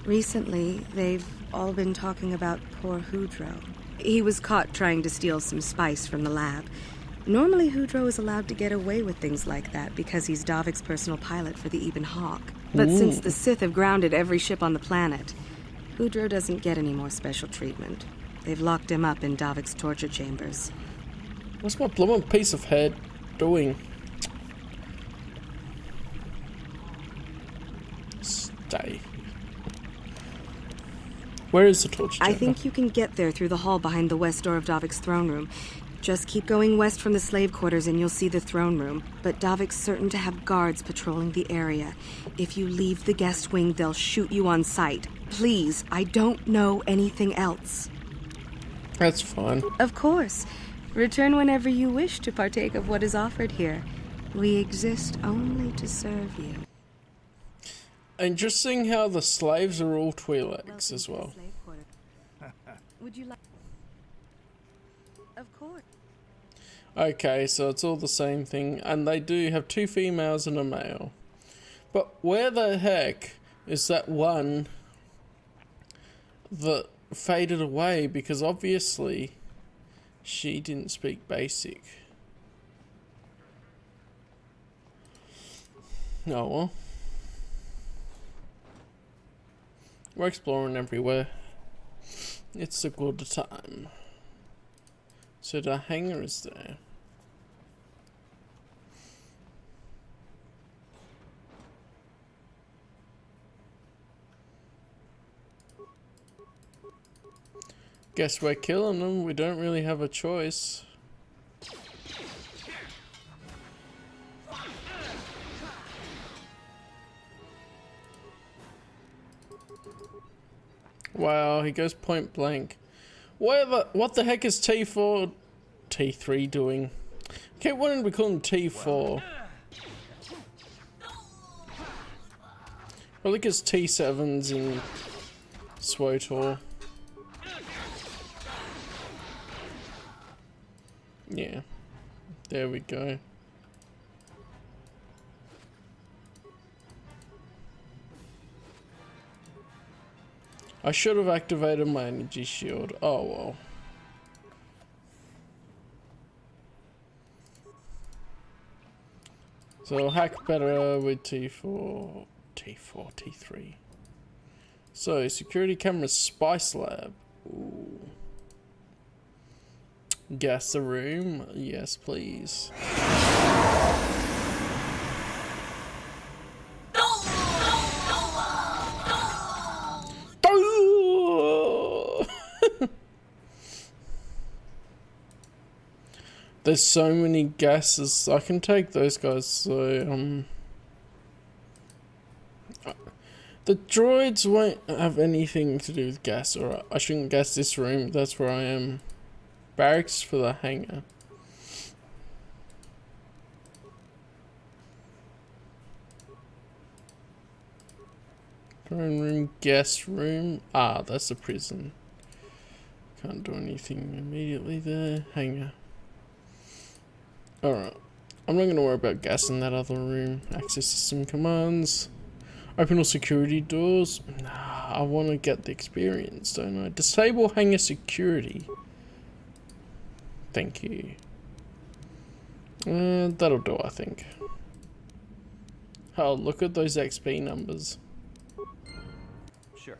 E: Recently, they've all been talking about poor Hudro. He was caught trying to steal some spice from the lab. Normally, Hudro is allowed to get away with things like that because he's Davik's personal pilot for the Ebon Hawk. But since the Sith have grounded every ship on the planet, Hudro doesn't get any more special treatment. They've locked him up in Davik's torture chambers.
A: What's my blooming piece of head doing? Stay. Where is the torture chamber?
E: I think you can get there through the hall behind the west door of Davik's throne room. Just keep going west from the slave quarters and you'll see the throne room. But Davik's certain to have guards patrolling the area. If you leave the guest wing, they'll shoot you on sight. Please, I don't know anything else.
A: That's fine.
E: Of course. Return whenever you wish to partake of what is offered here. We exist only to serve you.
A: Interesting how the slaves are all Twi'leks as well.
E: Would you like? Of course.
A: Okay, so it's all the same thing, and they do have 2 females and a male. But where the heck is that one that faded away? Because obviously she didn't speak basic. Oh well. We're exploring everywhere. It's a good time. So the hangar is there. Guess we're killing them. We don't really have a choice. Wow, he goes point blank. What the heck is T4, T3 doing? Okay, why didn't we call him T4? Well, look, it's T7s in SWTOR. Yeah, there we go. I should have activated my energy shield. Oh well. So I'll hack better with T4, T3. So security camera spice lab. Ooh. Gas the room. Yes, please. There's so many gases. I can take those guys. So the droids won't have anything to do with gas. Or I shouldn't gas this room. That's where I am. Barracks for the hangar. Throne room, guest room. Ah, that's the prison. Can't do anything immediately there. Hangar. Alright. I'm not going to worry about gas in that other room. Access system commands. Open all security doors. Nah, I want to get the experience, don't I? Disable hangar security. Thank you. That'll do, I think. Oh, look at those XP numbers.
C: Sure.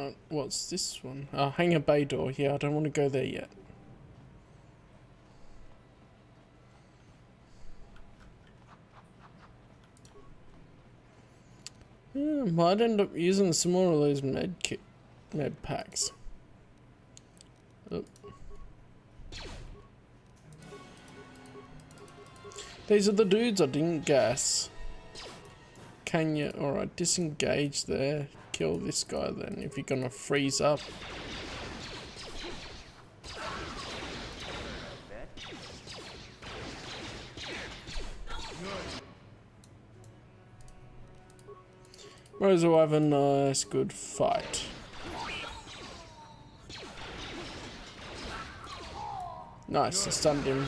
A: Alright, what's this one? Hangar bay door. Yeah, I don't want to go there yet. Might end up using some more of those med packs. Oh. These are the dudes I didn't gas. Can you? Alright, disengage there. Kill this guy then if you're gonna freeze up. Might as well have a nice good fight. Nice, I stunned him.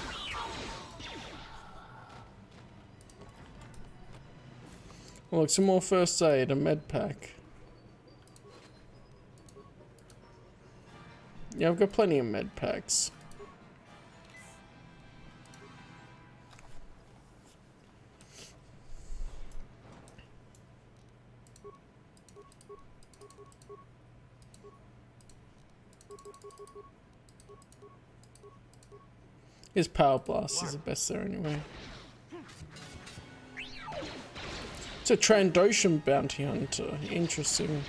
A: Oh, look, some more first aid, a med pack. Yeah, I've got plenty of med packs. His power blast is the best there anyway. It's a Trandoshan bounty hunter. Interesting.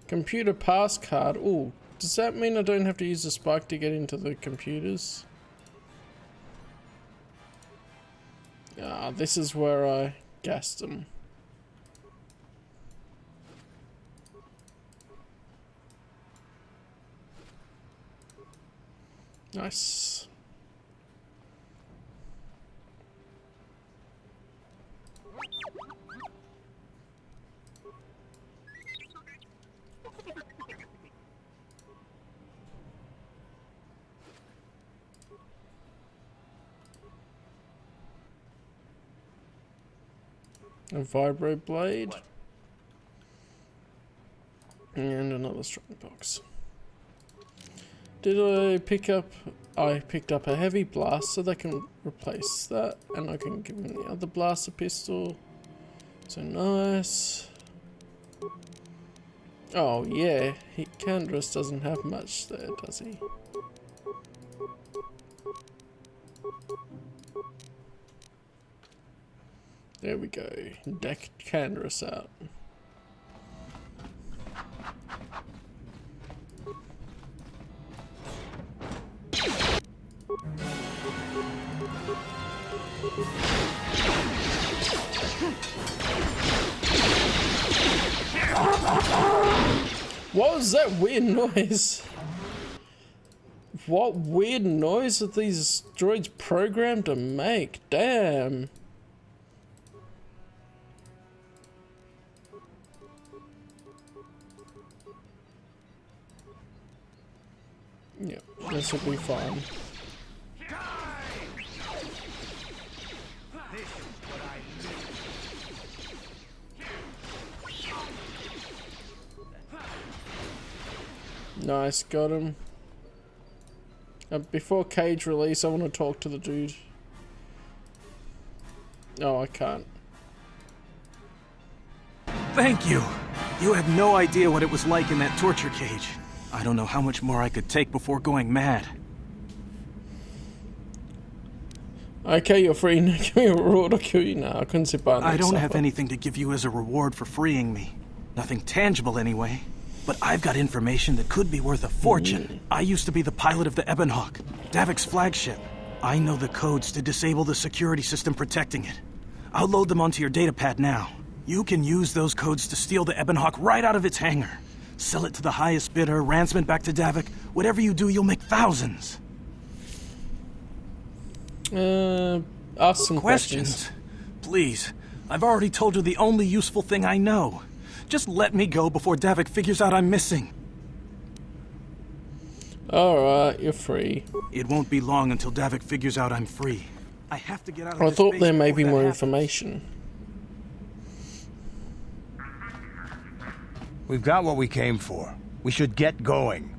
A: Computer pass card. Ooh, does that mean I don't have to use the spike to get into the computers? Ah, this is where I gassed them. Nice. A vibro blade. And another strong box. Did I pick up... I picked up a heavy blast so they can replace that. And I can give him the other blaster pistol. So nice. Oh yeah, Candace doesn't have much there, does he? There we go. Deck Candace out. What was that weird noise? What weird noise are these droids programmed to make? Damn. Yeah, this will be fine. Nice, got him. Before cage release, I want to talk to the dude. Oh, I can't.
C: Thank you. You have no idea what it was like in that torture cage. I don't know how much more I could take before going mad.
A: Okay, you're free. Now give me a reward or kill you now. I couldn't sit by and
C: I don't
A: suffer.
C: have anything to give you as a reward for freeing me. Nothing tangible anyway. But I've got information that could be worth a fortune. I used to be the pilot of the Ebonhawk, Davik's flagship. I know the codes to disable the security system protecting it. I'll load them onto your datapad now. You can use those codes to steal the Ebonhawk right out of its hangar. Sell it to the highest bidder, ransom it back to Davik. Whatever you do, you'll make thousands.
A: Ask some questions.
C: Please. I've already told you the only useful thing I know. Just let me go before Davik figures out I'm missing.
A: Alright, you're free.
C: It won't be long until Davik figures out I'm free. I have to get out of
A: I
C: this
A: thought
C: base
A: there may
C: before
A: be
C: that
A: more
C: happens.
A: information.
D: We've got what we came for. We should get going.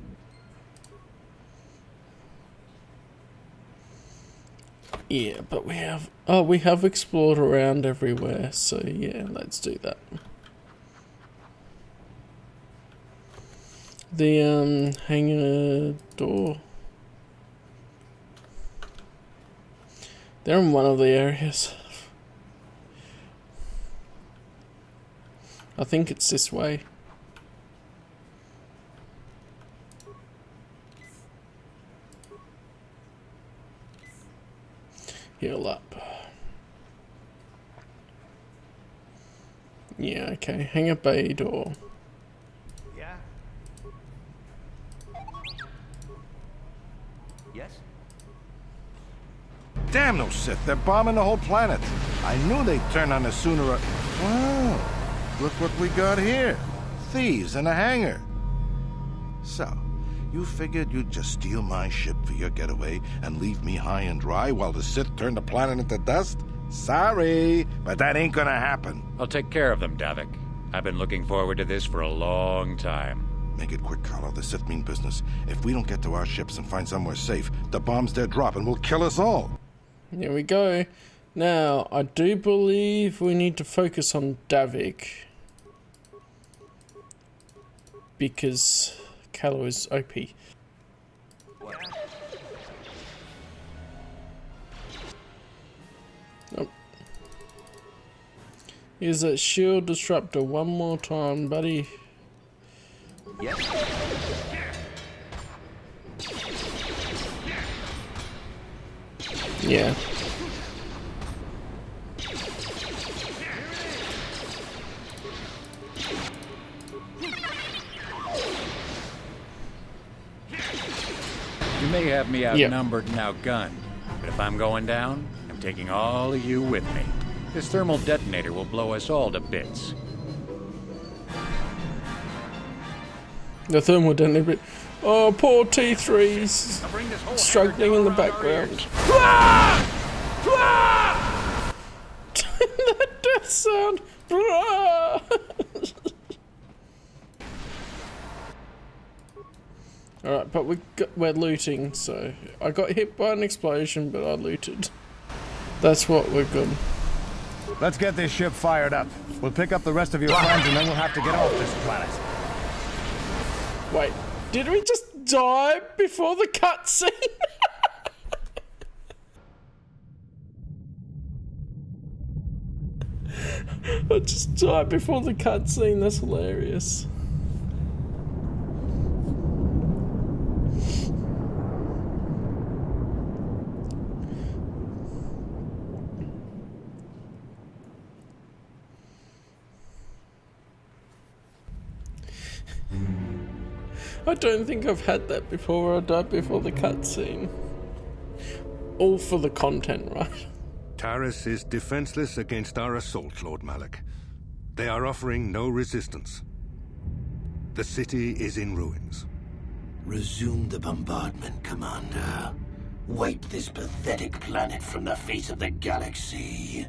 A: Yeah, but we have... Oh, we have explored around everywhere, so yeah, let's do that. The, hangar door. They're in one of the areas. I think it's this way. Heal up. Yeah, okay. Hangar bay door.
C: Yeah? Yes?
I: Damn those Sith, they're bombing the whole planet. I knew they'd turn on us sooner or... Wow, look what we got here. Thieves in a hangar. So, you figured you'd just steal my ship for your getaway and leave me high and dry while the Sith turn the planet into dust? Sorry, but that ain't gonna happen.
J: I'll take care of them, Davik. I've been looking forward to this for a long time.
I: Make it quick, Carlo. The Sith mean business. If we don't get to our ships and find somewhere safe, the bombs they're dropping will kill us all.
A: Here we go. Now, I do believe we need to focus on Davik. Because Callum is OP. Oh. Use that shield disruptor one more time, buddy.
C: Yes?
A: Yeah.
J: You may have me outnumbered and outgunned, but if I'm going down, I'm taking all of you with me. This thermal detonator will blow us all to bits.
A: The thermal detonator. Oh, poor T3's struggling in the background. That death sound. Alright, but we're looting, so I got hit by an explosion, but I looted. That's what we're good.
D: Let's get this ship fired up. We'll pick up the rest of your friends and then we'll have to get off this planet.
A: Wait, did we just die before the cutscene? I just died before the cutscene, that's hilarious. I don't think I've had that before. I died before the cutscene. All for the content, right?
F: Taris is defenseless against our assault, Lord Malak. They are offering no resistance. The city is in ruins.
H: Resume the bombardment, Commander. Wipe this pathetic planet from the face of the galaxy.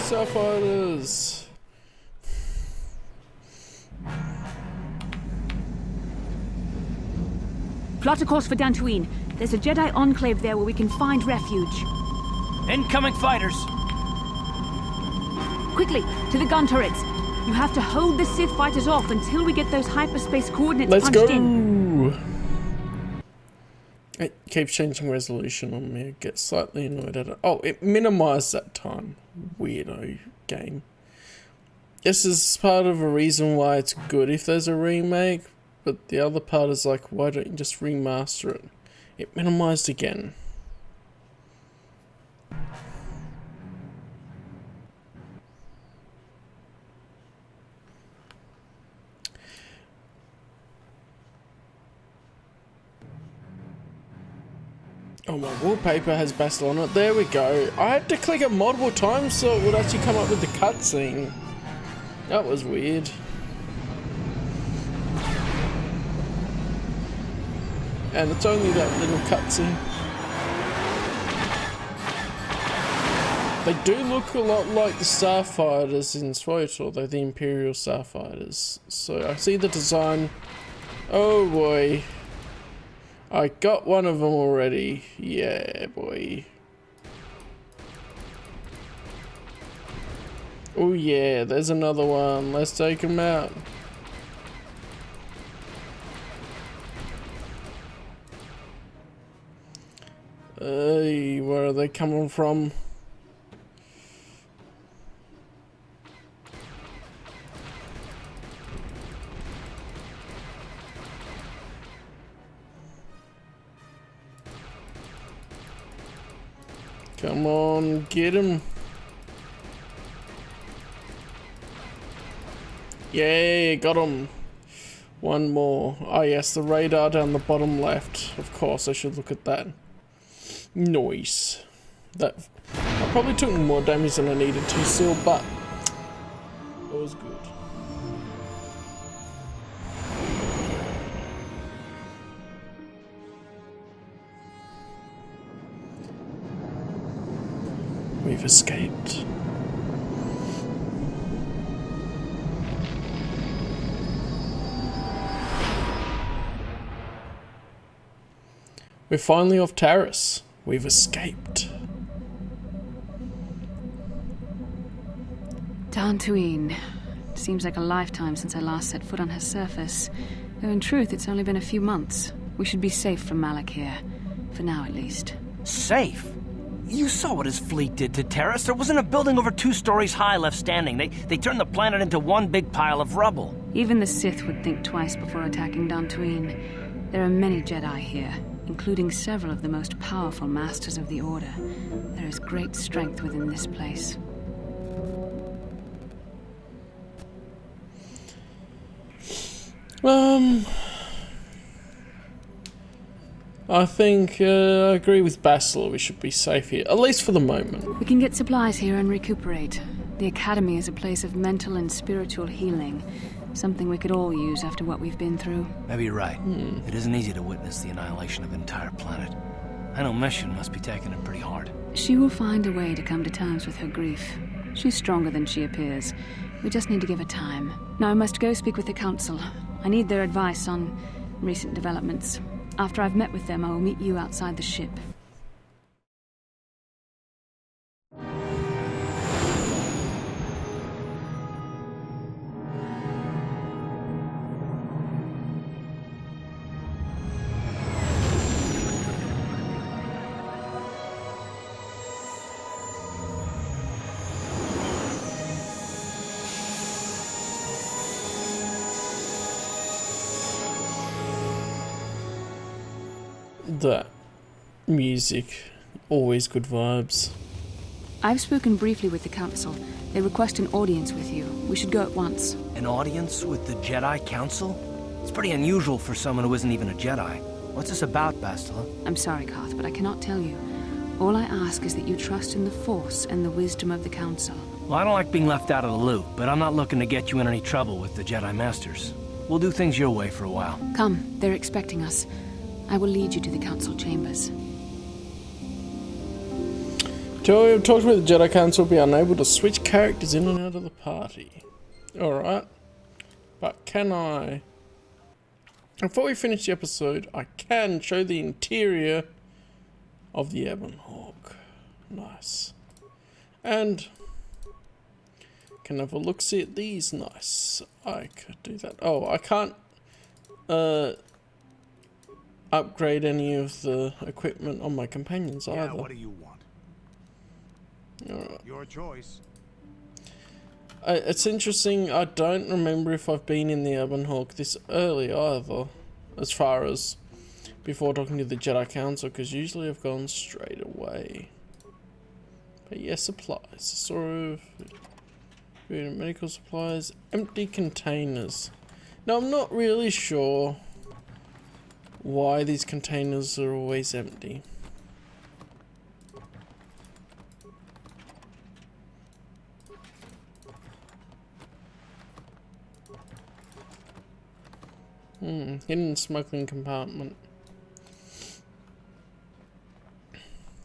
A: Starfighters!
B: Plot a course for Dantooine. There's a Jedi enclave there where we can find refuge.
C: Incoming fighters!
B: Quickly, to the gun turrets. You have to hold the Sith fighters off until we get those hyperspace coordinates
A: Let's
B: punched
A: go!
B: in.
A: It keeps changing resolution on me. I get slightly annoyed at it. Oh, it minimized that time. Weirdo game. This is part of a reason why it's good if there's a remake, but the other part is like, why don't you just remaster it? It minimized again. Oh, my wallpaper has Basil on it. There we go. I had to click it multiple times so it would actually come up with the cutscene. That was weird. And it's only that little cutscene. They do look a lot like the starfighters in SWOT, though, the Imperial starfighters. So I see the design. Oh boy. I got one of them already. Yeah, boy. Oh yeah, there's another one. Let's take him out. Hey, where are they coming from? Come on, get him. Yay, got him. One more. Oh yes, the radar down the bottom left. Of course, I should look at that. Nice. That I probably took more damage than I needed to still, but it was good. We've escaped. We're finally off Taris. We've escaped.
B: Dantooine. Seems like a lifetime since I last set foot on her surface. Though in truth, it's only been a few months. We should be safe from Malak here. For now, at least.
C: Safe? You saw what his fleet did to Taris. There wasn't a building over 2 stories high left standing. They turned the planet into one big pile of rubble.
B: Even the Sith would think twice before attacking Dantooine. There are many Jedi here, including several of the most powerful masters of the Order. There is great strength within this place.
A: I think I agree with Basil. We should be safe here, at least for the moment.
B: We can get supplies here and recuperate. The Academy is a place of mental and spiritual healing. Something we could all use after what we've been through.
C: Maybe you're right. It isn't easy to witness the annihilation of an entire planet. I know Mission must be taking it pretty hard.
B: She will find a way to come to terms with her grief. She's stronger than she appears. We just need to give her time. Now I must go speak with the Council. I need their advice on recent developments. After I've met with them, I will meet you outside the ship.
A: That music, always good vibes.
B: I've spoken briefly with the Council. They request an audience with you. We should go at once.
C: An audience with the Jedi Council? It's pretty unusual for someone who isn't even a Jedi. What's this about, Bastila?
B: I'm sorry, Koth, but I cannot tell you. All I ask is that you trust in the Force and the wisdom of the Council.
C: Well, I don't like being left out of the loop, but I'm not looking to get you in any trouble with the Jedi Masters. We'll do things your way for a while.
B: Come, they're expecting us. I will lead you to the Council chambers.
A: Till we've talked with the Jedi Council, will be unable to switch characters in and out of the party. Alright. But can I... Before we finish the episode, I can show the interior of the Ebon Hawk. Nice. And... can have a look-see at these. Nice. I could do that. Oh, I can't... upgrade any of the equipment on my companions either.
D: What do you want?
A: Alright.
D: Your choice.
A: It's interesting, I don't remember if I've been in the Urban Hawk this early either, as far as before talking to the Jedi Council, because usually I've gone straight away. But yeah, supplies, sort of food and medical supplies, empty containers. Now I'm not really sure why these containers are always empty. Hidden smuggling compartment.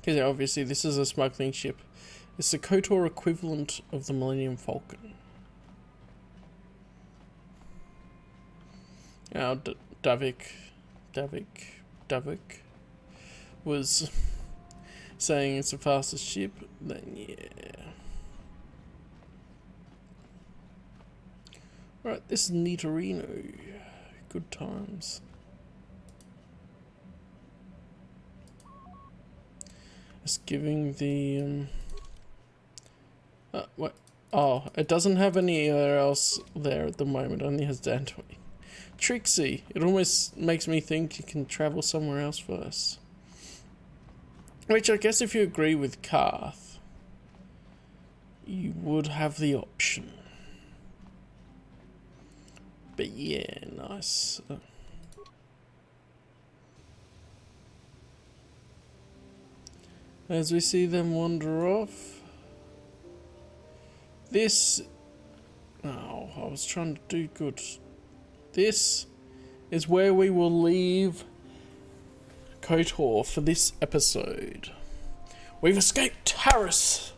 A: Because obviously this is a smuggling ship. It's the KotOR equivalent of the Millennium Falcon. Now, Davik was saying it's the fastest ship, then yeah. Right, this is Nitorino. Good times. It's giving the what? Oh, it doesn't have anywhere else there at the moment. It only has Dantooine. Trixie. It almost makes me think you can travel somewhere else first. Which I guess if you agree with Karth, you would have the option. But yeah, nice. As we see them wander off. This... Oh, I was trying to do good. This is where we will leave KotOR for this episode. We've escaped Taris.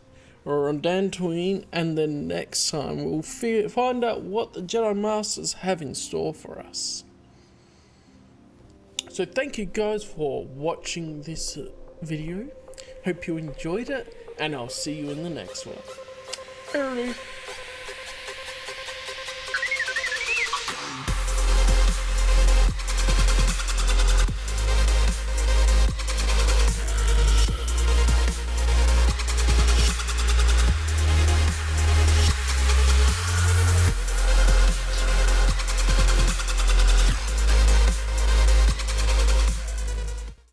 A: We're on Dantooine, and then next time we'll find out what the Jedi Masters have in store for us. So thank you guys for watching this video. Hope you enjoyed it, and I'll see you in the next one. Early.